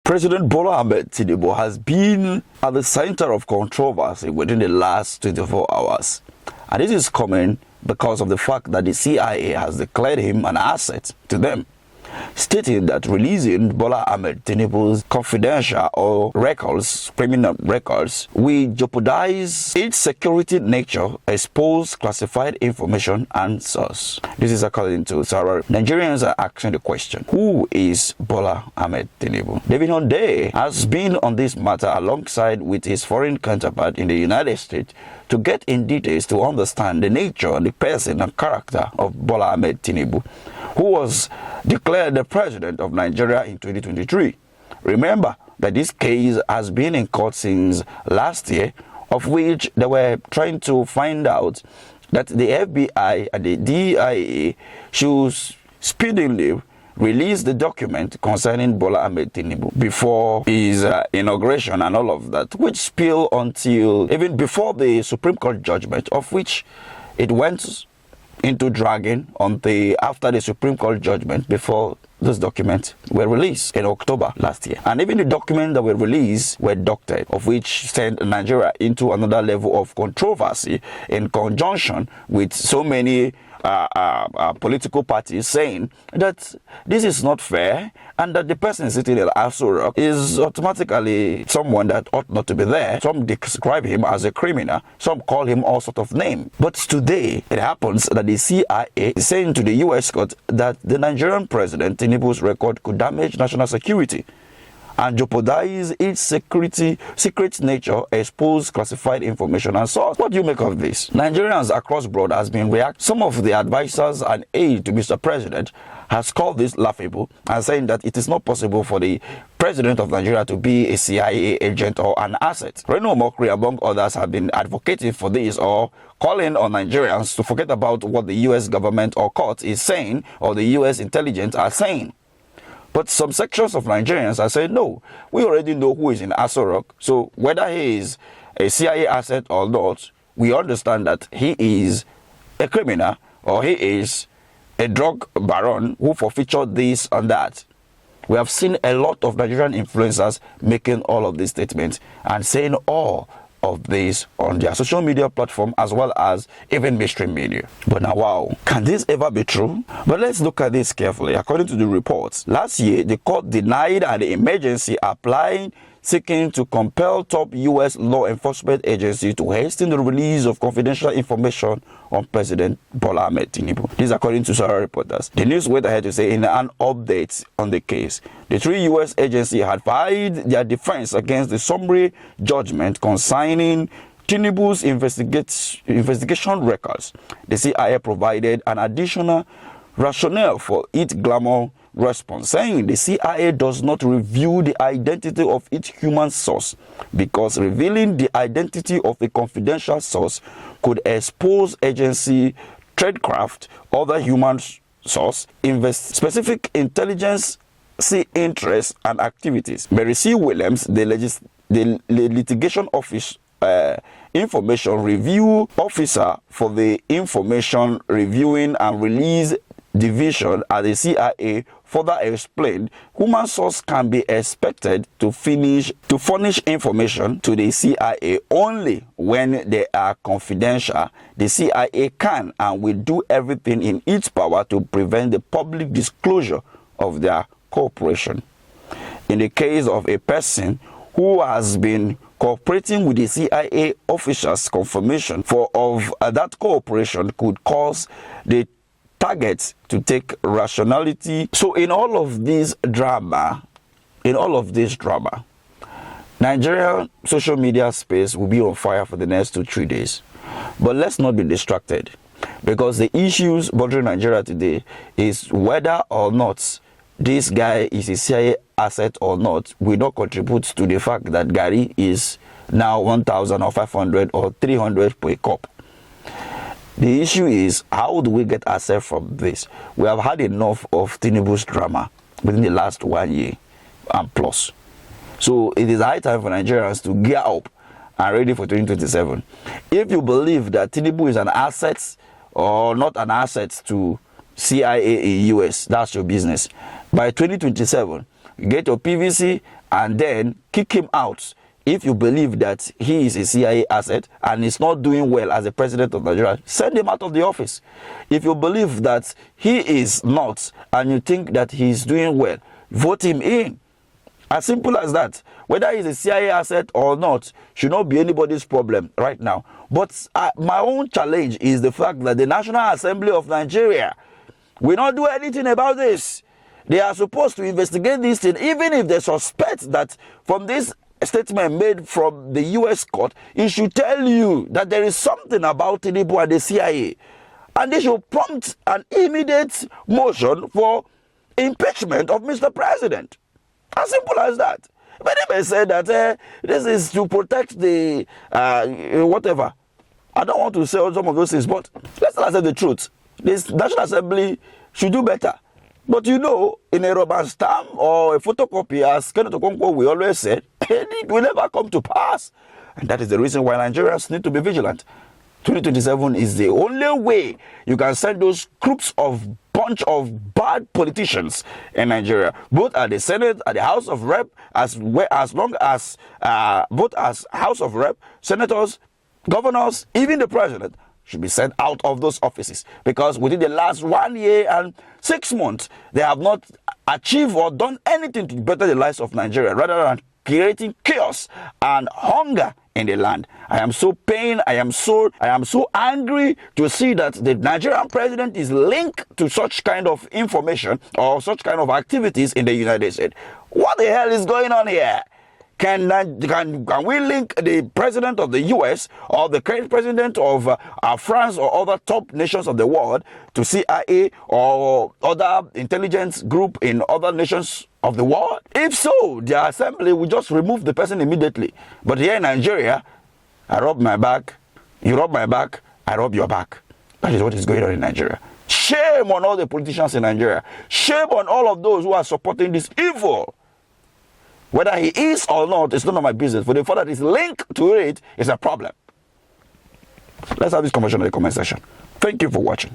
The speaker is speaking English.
President Bola Ahmed Tinubu has been at the center of controversy within the last 24 hours. And this is coming because of the fact that the CIA has declared him an asset to them, stating that releasing Bola Ahmed Tinubu's confidential or records, criminal records, will jeopardize its security nature, expose classified information and source. This is according to C.I.A. Nigerians are asking the question, who is Bola Ahmed Tinubu? David Hunde has been on this matter alongside with his foreign counterpart in the United States to get in details to understand the nature and the person and character of Bola Ahmed Tinubu, who was declared the president of Nigeria in 2023. Remember that this case has been in court since last year, of which they were trying to find out that the FBI and the TINUBU should speedily release the document concerning Bola Ahmed Tinubu before his inauguration and all of that, which spilled until even before the Supreme Court judgment, of which it went into dragging after the Supreme Court judgment before those documents were released in October last year. And even the documents that were released were doctored, of which sent Nigeria into another level of controversy in conjunction with so many political parties saying that this is not fair and that the person sitting in Aso Rock is automatically someone that ought not to be there. Some describe him as a criminal, some call him all sorts of names. But today it happens that the CIA is saying to the US court that the Nigerian president Tinubu's record could damage national security and jeopardize its secret nature, expose classified information and source. What do you make of this? Nigerians across board has been reacting. Some of the advisors and aides to Mr. President has called this laughable and saying that it is not possible for the president of Nigeria to be a CIA agent or an asset. Reno Mokri, among others, have been advocating for this or calling on Nigerians to forget about what the US government or court is saying or the US intelligence are saying. But some sections of Nigerians are saying, no, we already know who is in Aso Rock. So whether he is a CIA asset or not, we understand that he is a criminal or he is a drug baron who forfeited this and that. We have seen a lot of Nigerian influencers making all of these statements and saying all of this on their social media platform as well as even mainstream media. But now, wow, can this ever be true? But let's look at this carefully. According to the reports, last year the court denied an emergency applying seeking to compel top US law enforcement agency to hasten the release of confidential information on President Bola Ahmed Tinubu. This according to C.I.A. reporters. The news went ahead to say in an update on the case, the three US agencies had filed their defense against the summary judgment concerning Tinubu's investigation records. The CIA provided an additional rationale for its glamour response, saying the CIA does not reveal the identity of its human source because revealing the identity of a confidential source could expose agency tradecraft, other human source, specific intelligence interests and activities. Mary C. Williams, the litigation office information review officer for the information reviewing and release division at the CIA, further explained, human source can be expected to furnish information to the CIA only when they are confidential. The CIA can and will do everything in its power to prevent the public disclosure of their cooperation. In the case of a person who has been cooperating with the CIA officials, confirmation of that cooperation could cause the targets to take rationality. So in all of this drama, Nigeria social media space will be on fire for the next 2-3 days. But let's not be distracted, because the issues bothering Nigeria today is whether or not this guy is a CIA asset or not will not contribute to the fact that Gary is now 1,000 or 500 or 300 per cup. The issue is, how do we get ourselves from this? We have had enough of Tinubu's drama within the last 1 year and plus. So it is high time for Nigerians to gear up and ready for 2027. If you believe that Tinubu is an asset or not an asset to CIA in US, that's your business. By 2027, get your PVC and then kick him out if you believe that he is a CIA asset and is not doing well as the president of Nigeria. Send him out of the office. If you believe that he is not and you think that he is doing well, vote him in. As simple as that. Whether he's a CIA asset or not should not be anybody's problem right now. But my own challenge is the fact that the National Assembly of Nigeria will not do anything about this. They are supposed to investigate this thing, even if they suspect that from this statement made from the US court, it should tell you that there is something about TINUBU and the CIA. And they should prompt an immediate motion for impeachment of Mr. President. As simple as that. Many may say that this is to protect the whatever. I don't want to say some of those things, but let's not say the truth. This National Assembly should do better. But you know, in a rubber stamp or a photocopy, as Kenneth Okonkwo we always said, it will never come to pass. And that is the reason why Nigerians need to be vigilant. 2027 is the only way you can send those groups of bunch of bad politicians in Nigeria, both at the Senate, at the House of Rep, as long as both as House of Rep, senators, governors, even the president should be sent out of those offices, because within the last 1 year and 6 months, they have not achieved or done anything to better the lives of Nigeria, rather than creating chaos and hunger in the land. I am so pained, I am so angry to see that the Nigerian president is linked to such kind of information or such kind of activities in the United States. What the hell is going on here? Can we link the president of the US or the current president of France or other top nations of the world to CIA or other intelligence group in other nations of the world? If so, the assembly will just remove the person immediately. But here in Nigeria, I rub my back, you rub my back, I rub your back. That is what is going on in Nigeria. Shame on all the politicians in Nigeria. Shame on all of those who are supporting this evil. Whether he is or not, it's none of my business. For the fact that it's linked to it is a problem. Let's have this conversation in the comment section. Thank you for watching.